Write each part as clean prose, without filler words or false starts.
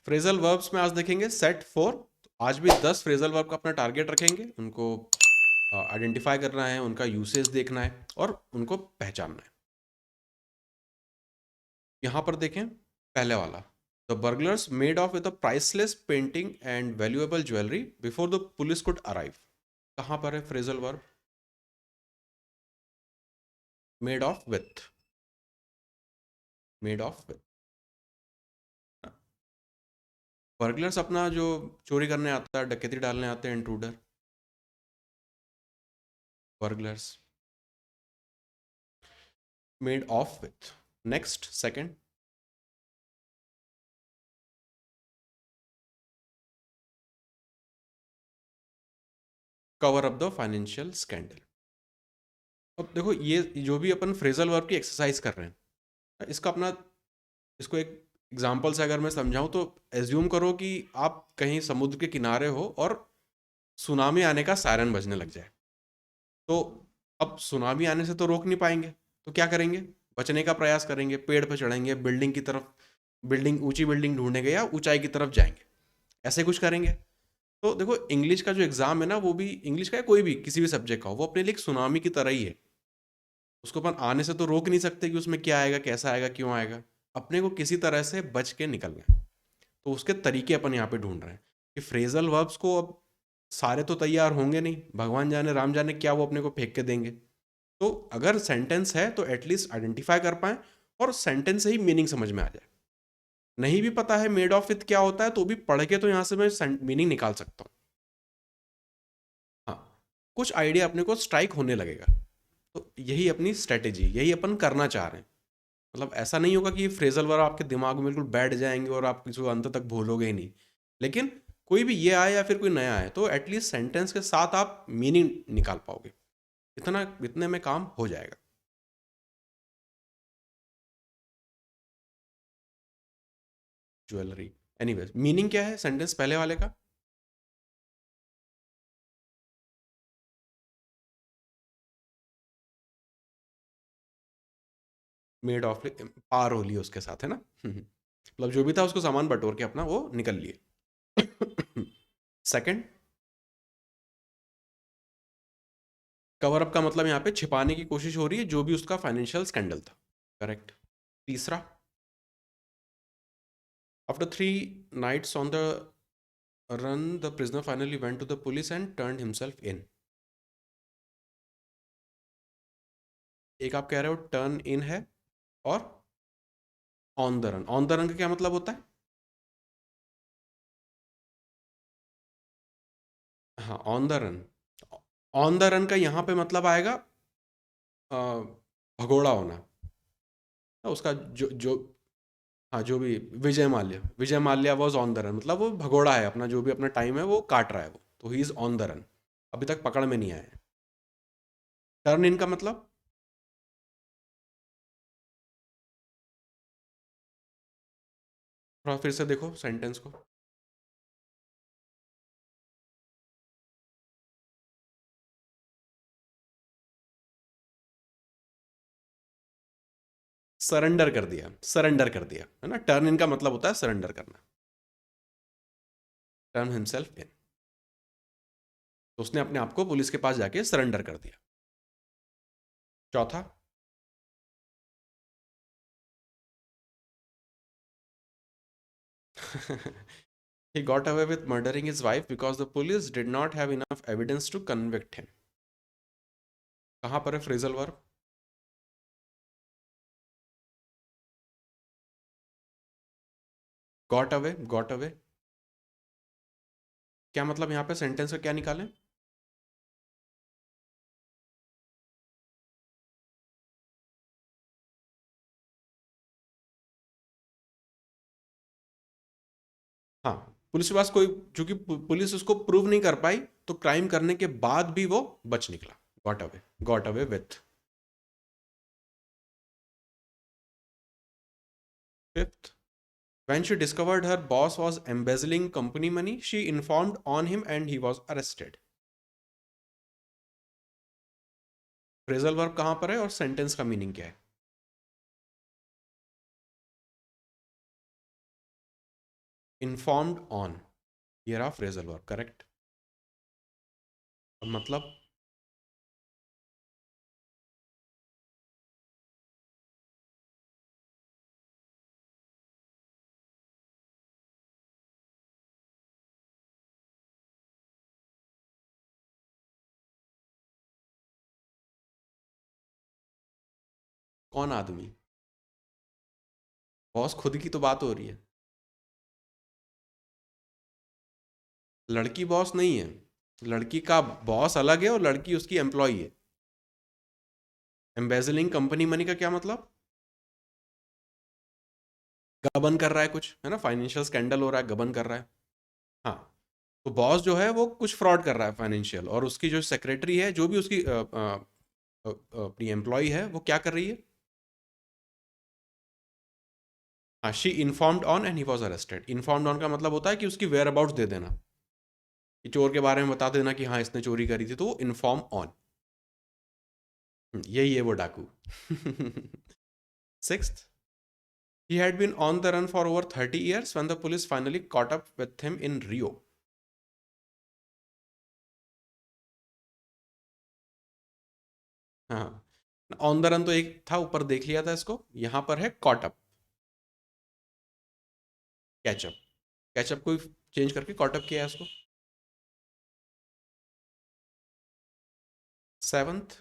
Phrasal verbs में आज देखेंगे सेट 4। आज भी 10 फ्रेजल वर्ब का अपना टारगेट रखेंगे, उनको आइडेंटिफाई करना है, उनका यूसेज देखना है और उनको पहचानना है। यहां पर देखें पहले वाला, the burglars made of with a priceless painting and valuable jewellery before the police could arrive. कहां पर है phrasal verb? Made of with, made of with. Burglars अपना जो चोरी करने आता है, डकैती डालने आते हैं, intruder, burglars. Made of with. Next second, cover up the financial scandal. अब देखो ये जो भी अपन फ्रेजल वर्ब की एक्सरसाइज कर रहे हैं, इसका अपना, इसको एक एग्जांपल से अगर मैं समझाऊं तो एज्यूम करो कि आप कहीं समुद्र के किनारे हो और सुनामी आने का सायरन बजने लग जाए। तो अब सुनामी आने से तो रोक नहीं पाएंगे, तो क्या करेंगे? बचने का प्रयास करेंगे, पेड़ पर चढ़ेंगे, बिल्डिंग की तरफ, बिल्डिंग, ऊंची बिल्डिंग ढूंढेंगे या ऊंचाई की तरफ जाएंगे, ऐसे कुछ करेंगे। तो देखो इंग्लिश का जो एग्जाम है ना, वो भी इंग्लिश का है, कोई भी किसी भी सब्जेक्ट का हो, वो अपने लिए एक सुनामी की तरह ही है। उसको अपन आने से तो रोक नहीं सकते कि उसमें क्या आएगा, कैसा आएगा, क्यों आएगा। अपने को किसी तरह से बच के निकलना है। तो उसके तरीके अपन यहाँ पे ढूंढ रहे हैं कि फ्रेजल वर्ब्स को अब सारे तो तैयार होंगे नहीं, भगवान जाने राम जाने क्या वो अपने को फेंक के देंगे। तो अगर सेंटेंस है तो एटलीस्ट आइडेंटिफाई कर पाए और सेंटेंस से ही मीनिंग समझ में आ जाए। नहीं भी पता है मेड ऑफ विथ क्या होता है तो भी पढ़ के तो यहाँ से मैं मीनिंग निकाल सकता हूँ। हाँ, कुछ आइडिया अपने को स्ट्राइक होने लगेगा। तो यही अपनी स्ट्रेटेजी, यही अपन करना चाह रहे हैं। मतलब ऐसा नहीं होगा कि फ्रेजल वर्ब आपके दिमाग में बिल्कुल बैठ जाएंगे और आप इसको अंत तक भूलोगे ही नहीं। लेकिन कोई भी ये आए या फिर कोई नया आए तो एटलीस्ट सेंटेंस के साथ आप मीनिंग निकाल पाओगे। इतना, इतने में काम हो जाएगा। ज्वेलरी, एनीवेज मीनिंग क्या है सेंटेंस पहले वाले का? मेड ऑफ, पार हो लिए उसके साथ, है ना। मतलब जो भी था उसको सामान बटोर के अपना वो निकल लिए। सेकंड, कवर अप का मतलब यहाँ पे छिपाने की कोशिश हो रही है जो भी उसका फाइनेंशियल स्कैंडल था। करेक्ट। तीसरा, after 3 nights on the run, the prisoner finally went to the police and turned himself in. एक आप कह रहे हो टर्न इन है, और on the run, on the run का क्या मतलब होता है? हाँ, on the run. On the run का यहाँ पे मतलब आएगा अ, भगोड़ा होना। उसका जो हाँ, जो भी, Vijay Mallya, Vijay Mallya was on the run, मतलब वो भगोड़ा है, अपना जो भी अपना टाइम है वो काट रहा है वो, तो he is on the run. अभी तक पकड़ में नहीं आया है। टर्न इन का मतलब, थोड़ा फिर से देखो सेंटेंस को। सरेंडर कर दिया, सरेंडर कर दिया, है ना। टर्न इन का मतलब होता है सरेंडर करना। टर्न हिमसेल्फ इन, तो उसने अपने आप को पुलिस के पास जाके सरेंडर कर दिया। चौथा, he got away with murdering his wife because the police did not have enough evidence to convict him। कहां पर है phrasal verb? Got away, got away क्या मतलब यहाँ पे सेंटेंस का क्या निकालें? हाँ, पुलिस के पास कोई, चूंकि पुलिस उसको प्रूव नहीं कर पाई तो क्राइम करने के बाद भी वो बच निकला। Got away, got away with. Fifth, when she discovered her boss was embezzling company money, she informed on him and he was arrested। Phrasal verb कहां पर है और सेंटेंस का मीनिंग क्या है? इन्फॉर्म्ड ऑन, ये रहा फ्रेजल वर्ब, करेक्ट। अब मतलब कौन आदमी? बॉस खुद की तो बात हो रही है। लड़की बॉस नहीं है, लड़की का बॉस अलग है और लड़की उसकी एम्प्लॉई है। एम्बेजलिंग कंपनी मनी का क्या मतलब? गबन कर रहा है कुछ, है ना, फाइनेंशियल स्कैंडल हो रहा है, गबन कर रहा है। हाँ, तो बॉस जो है वो कुछ फ्रॉड कर रहा है फाइनेंशियल, और उसकी जो सेक्रेटरी है, जो भी उसकी अपनी एम्प्लॉय है, वो क्या कर रही है? हाँ, she informed on and he was arrested. Informed on का मतलब होता है कि उसकी वेयर अबाउट्स दे देना, कि चोर के बारे में बता देना कि हाँ इसने चोरी करी थी, तो वो इन्फॉर्म ऑन। यही है वो डाकू। Sixth, he had been on the run for over 30 years when the police finally caught up with him in Rio. हाँ, ऑन द रन तो एक था, ऊपर देख लिया था इसको, यहां पर है कॉट अप, कैचअप। कैचअप को चेंज करके कॉट अप किया है इसको। Seventh,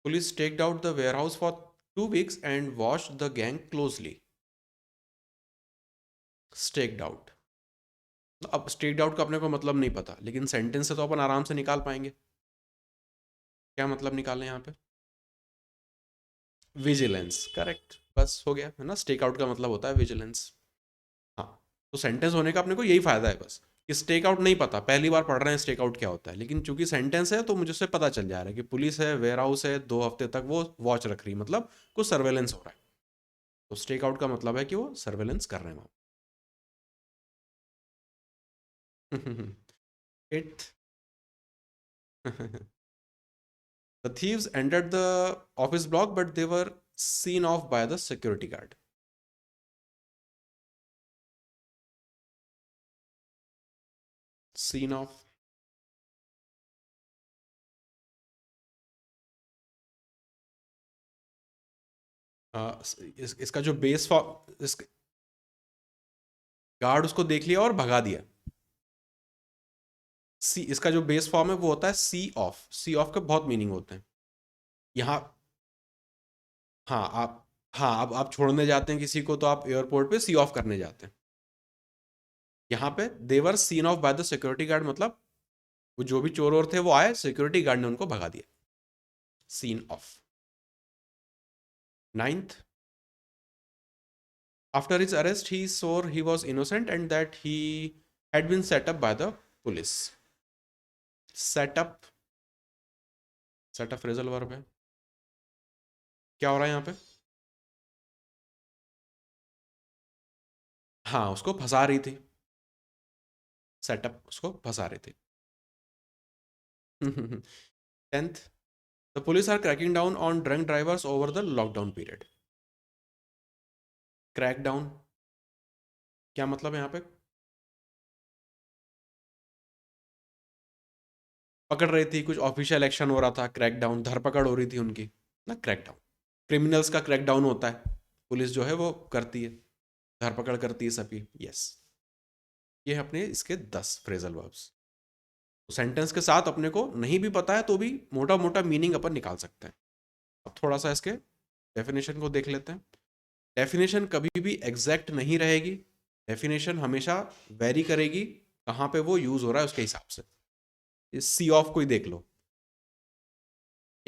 police staked out the warehouse for 2 weeks and watch the gang closely. Staked out, अब स्टेक्ड आउट का अपने को मतलब नहीं पता, लेकिन सेंटेंस से तो अपन आराम से निकाल पाएंगे। क्या मतलब निकालें यहाँ पे? विजिलेंस, करेक्ट, बस हो गया, है ना। स्टेक आउट का मतलब होता है विजिलेंस। हाँ, तो सेंटेंस होने का अपने को यही फायदा है बस, कि स्टेक आउट नहीं पता, पहली बार पढ़ रहे हैं स्टेक आउट क्या होता है, लेकिन चूंकि सेंटेंस है तो मुझे उससे पता चल जा रहा है कि पुलिस है, वेयर हाउस है, 2 हफ्ते तक वो वॉच रख रही है, मतलब कुछ सर्वेलेंस हो रहा है। तो स्टेक आउट का मतलब है कि वो सर्वेलेंस कर रहे हैं वहां। Eight, the thieves entered the office block but they were seen off by the security guard. Seen off, इसका जो बेस फॉर्म, इस गार्ड उसको देख लिया और भगा दिया। सी, इसका जो बेस फॉर्म है वो होता है सी ऑफ। सी ऑफ के बहुत मीनिंग होते हैं यहाँ। हाँ आप, हाँ आप छोड़ने जाते हैं किसी को तो आप एयरपोर्ट पे सी ऑफ करने जाते हैं। यहाँ पे they were seen off by the security guard, मतलब वो जो भी चोर और थे वो आए, सिक्योरिटी गार्ड ने उनको भगा दिया। Seen off. Ninth, after his arrest he swore he was innocent and that he had been set up by the police. Set up, set up phrasal verb है। क्या हो रहा है यहाँ पे? हाँ, उसको फंसा रही थी, सेटअप उसको फंसा रही थी। 10th, the police are cracking down on drunk drivers over the lockdown period. Crack down, क्या मतलब है यहाँ पे? पकड़ रही थी, कुछ ऑफिशियल एक्शन हो रहा था, क्रैक डाउन, धरपकड़ हो रही थी उनकी, ना क्रैक डाउन। क्रिमिनल्स का क्रैक डाउन होता है, पुलिस जो है वो करती है, धरपकड़ करती है सभी। यस, ये अपने इसके 10 फ्रेजल वर्ब्स। सेंटेंस के साथ अपने को नहीं भी पता है तो भी मोटा मोटा मीनिंग अपन निकाल सकते हैं। अब थोड़ा सा इसके डेफिनेशन को देख लेते हैं। डेफिनेशन कभी भी एग्जैक्ट नहीं रहेगी, डेफिनेशन हमेशा वेरी करेगी, कहाँ पे वो यूज हो रहा है उसके हिसाब से। इस सी ऑफ को ही देख लो,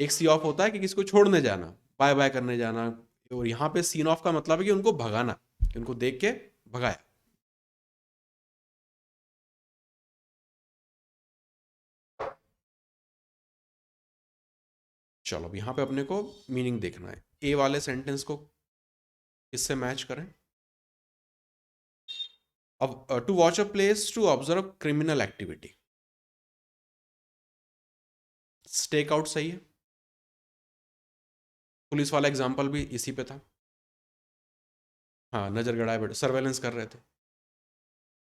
एक सी ऑफ होता है कि किसी को छोड़ने जाना, बाय बाय करने जाना, और यहाँ पे सीन ऑफ का मतलब है कि उनको भगाना, कि उनको देख के भगाया। चलो अब यहाँ पे अपने को मीनिंग देखना है, ए वाले सेंटेंस को किससे मैच करें? अब to watch a place to observe criminal activity, stake out सही है, पुलिस वाला एग्जाम्पल भी इसी पे था। हाँ, नजर गड़ाए बैठे, सर्वेलेंस कर रहे थे।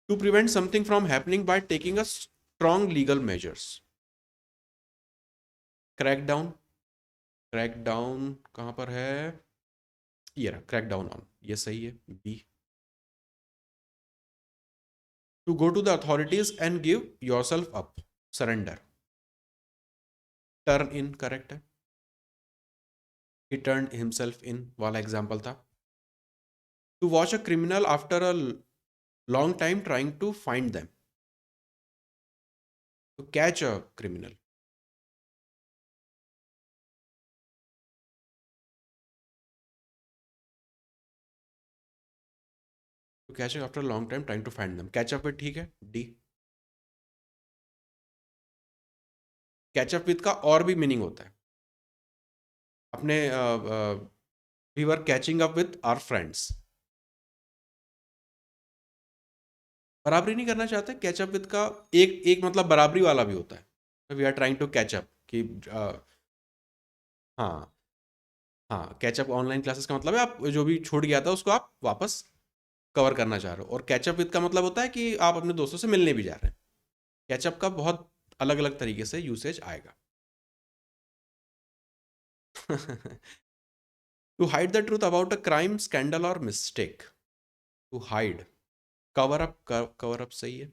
To prevent something from happening by taking a strong legal measures. Crack down, crack down कहाँ पर है? ये रहा, क्रैक डाउन ऑन, ये सही है, B. To go to the authorities and give yourself up, surrender. Turn in correct है, ही टर्न हिमसेल्फ इन वाला एग्जाम्पल था। To watch a criminal after a long time trying to find them, to catch a criminal. To catch after long time trying to find them, catch up with, ठीक है, D. Catch up with का और भी meaning होता है। अपने we were catching up with our friends, बराबरी नहीं करना चाहते, कैच अप विद का एक एक मतलब बराबरी वाला भी होता है, we are trying to catch up कि हाँ, हाँ, कैच अप ऑनलाइन क्लासेस का मतलब है आप जो भी छूट गया था उसको आप वापस कवर करना चाह रहे हो, और कैचअप विद का मतलब होता है कि आप अपने दोस्तों से मिलने भी जा रहे हैं। कैचअप का बहुत अलग अलग तरीके से यूसेज आएगा। To hide the truth about a crime, scandal और mistake. To hide, cover up, cover up सही है।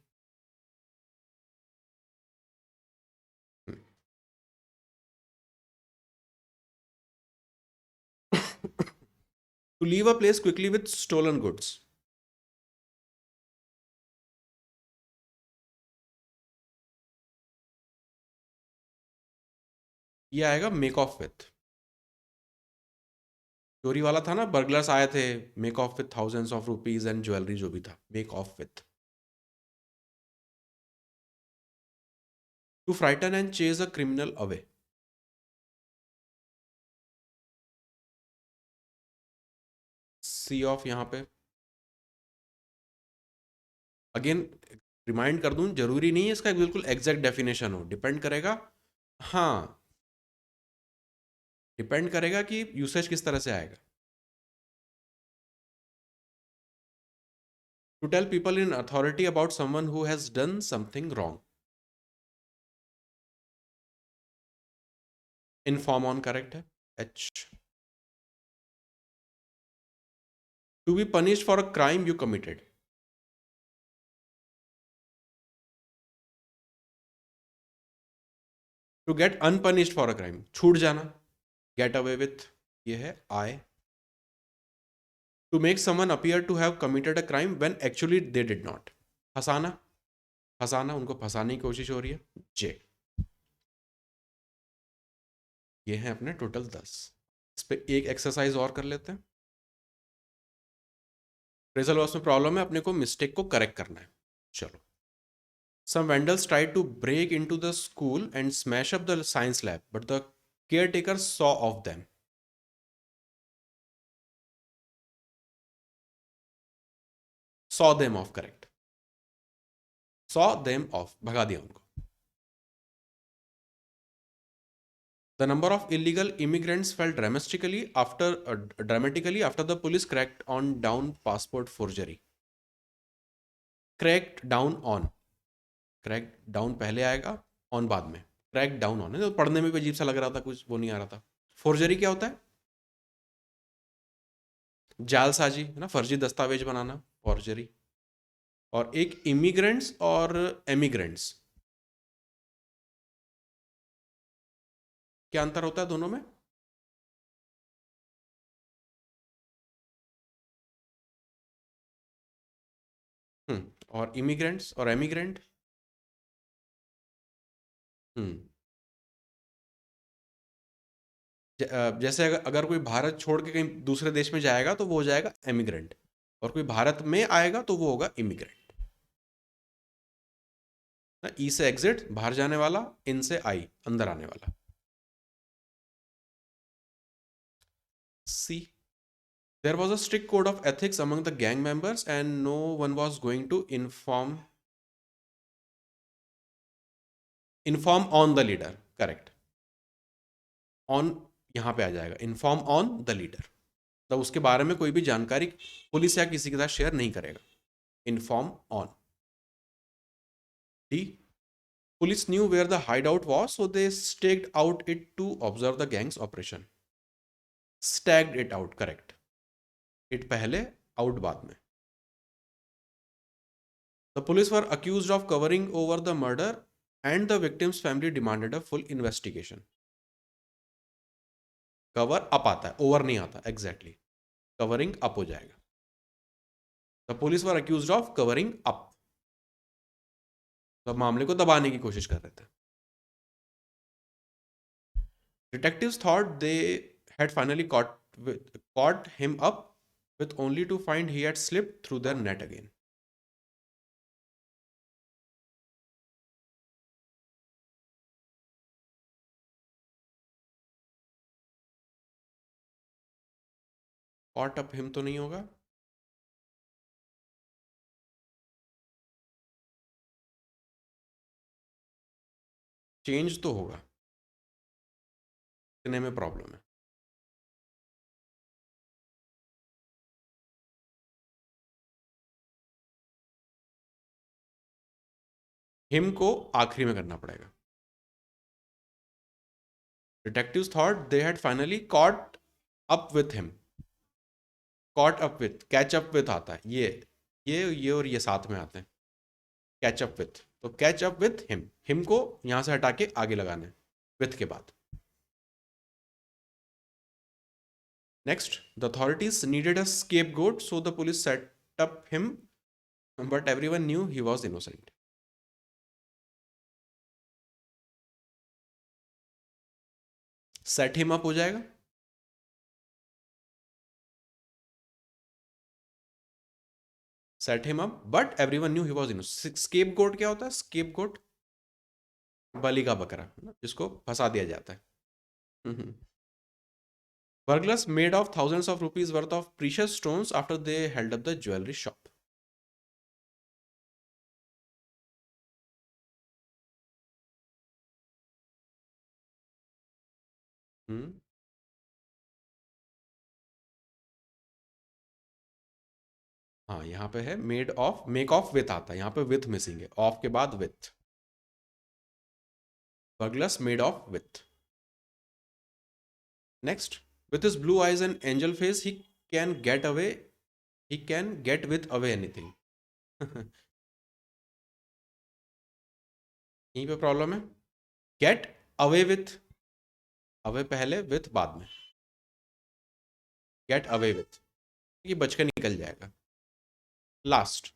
To leave a place quickly with stolen goods. ये आएगा मेक ऑफ विथ, चोरी वाला था ना, बर्गलर्स आए थे, make off with thousands of rupees and jewellery, जो भी था, make off with. To frighten and chase a criminal away. See off यहाँ पे, अगेन रिमाइंड कर दूं, जरूरी नहीं है इसका एक बिल्कुल एग्जैक्ट डेफिनेशन हो, डिपेंड करेगा। हाँ, डिपेंड करेगा कि यूसेज किस तरह से आएगा। To tell people in authority about someone who has done something wrong. Inform on correct है, H. To be punished for a crime you committed. To get unpunished for a crime, छूट जाना, get away with, ये है I. To make someone appear to have committed a crime when actually they did not. फंसाना, फंसाना, उनको फंसाने की कोशिश हो रही है, जे। ये है अपने टोटल 10। इस पे एक एक्सरसाइज और कर लेते हैं। फ्रेजल वर्ब्स में प्रॉब्लम है, अपने को मिस्टेक को करेक्ट करना है। चलो। Some vandals tried to break into the school and smash up the science lab, but the caretaker saw of them. Saw them off, correct. Saw them off, भगा दिया उनको. The number of illegal immigrants fell dramatically after the police cracked on down passport forgery. Cracked down on. Cracked down पहले आएगा, on बाद में. Cracked down on है, तो पढ़ने में भी अजीब सा लग रहा था, कुछ वो नहीं आ रहा था. Forgery क्या होता है? जालसाजी है ना, फर्जी दस्तावेज बनाना, फॉर्जरी। और एक इमिग्रेंट्स और एमिग्रेंट्स, क्या अंतर होता है दोनों में? और इमिग्रेंट्स और एमिग्रेंट। हम्म जैसे अगर कोई भारत छोड़ के कहीं दूसरे देश में जाएगा तो वो हो जाएगा एमिग्रेंट, और कोई भारत में आएगा तो वो होगा इमिग्रेंट। ई से एग्जिट, बाहर जाने वाला, इन से आई, अंदर आने वाला। C, there was a strict code of ethics among the gang members and no one was going to inform on the leader, correct. On यहाँ पे आ जाएगा, इन्फॉर्म ऑन द लीडर, तो उसके बारे में कोई भी जानकारी पुलिस या किसी के साथ शेयर नहीं करेगा. Inform on. D. Police knew where the hideout was, so they staked out it to observe the gang's operation. Stagged it out, correct. It पहले, out बाद में. The police were accused of covering over the murder and the victim's family demanded a full investigation. Cover up आता है, over नहीं आता, exactly. Covering up हो जाएगा. The police were accused of covering up. तो मामले को दबाने की कोशिश कर रहे थे. Detectives thought they had finally caught him up with only to find he had slipped through their net again. Caught up him तो नहीं होगा. चेंज तो होगा. इतने में प्रॉब्लम है. हिम को आखिरी में करना पड़ेगा. Detectives thought they had finally caught up with him. Caught up with, catch up with आता है. ये और ये साथ में आते हैं. Catch up with. तो catch up with him. Him को यहां से हटा के आगे लगाना है with के बाद. Next, the authorities needed a scapegoat, so the police set up him, but everyone knew he was innocent. Set him up हो जाएगा. Set him up, but everyone knew he was innocent. Scapegoat क्या होता है? Scapegoat बलि का बकरा, जिसको फंसा दिया जाता है. Burglars made off thousands of rupees worth of precious stones after they held up the jewelry shop. हाँ, यहाँ पे है made of, make off with आता है. यहाँ पे विथ मिसिंग है, ऑफ के बाद with. Burglars made off with. Next, with his blue eyes and angel face, he can get away. He can get with away anything. यहीं पे problem है. Get away with. अवे पहले, with बाद में. Get away with. ये बच के निकल जाएगा. Last,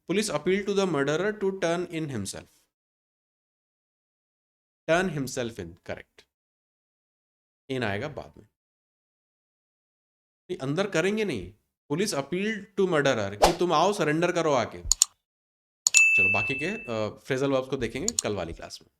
police appealed to the murderer to turn in himself. Turn himself in, correct. इन आएगा बाद में. नहीं, अंदर करेंगे नहीं. पुलिस अपील टू मर्डरर कि तुम आओ, सरेंडर करो आके. चलो बाकी के फ्रेजल वर्ब्स को देखेंगे कल वाली क्लास में.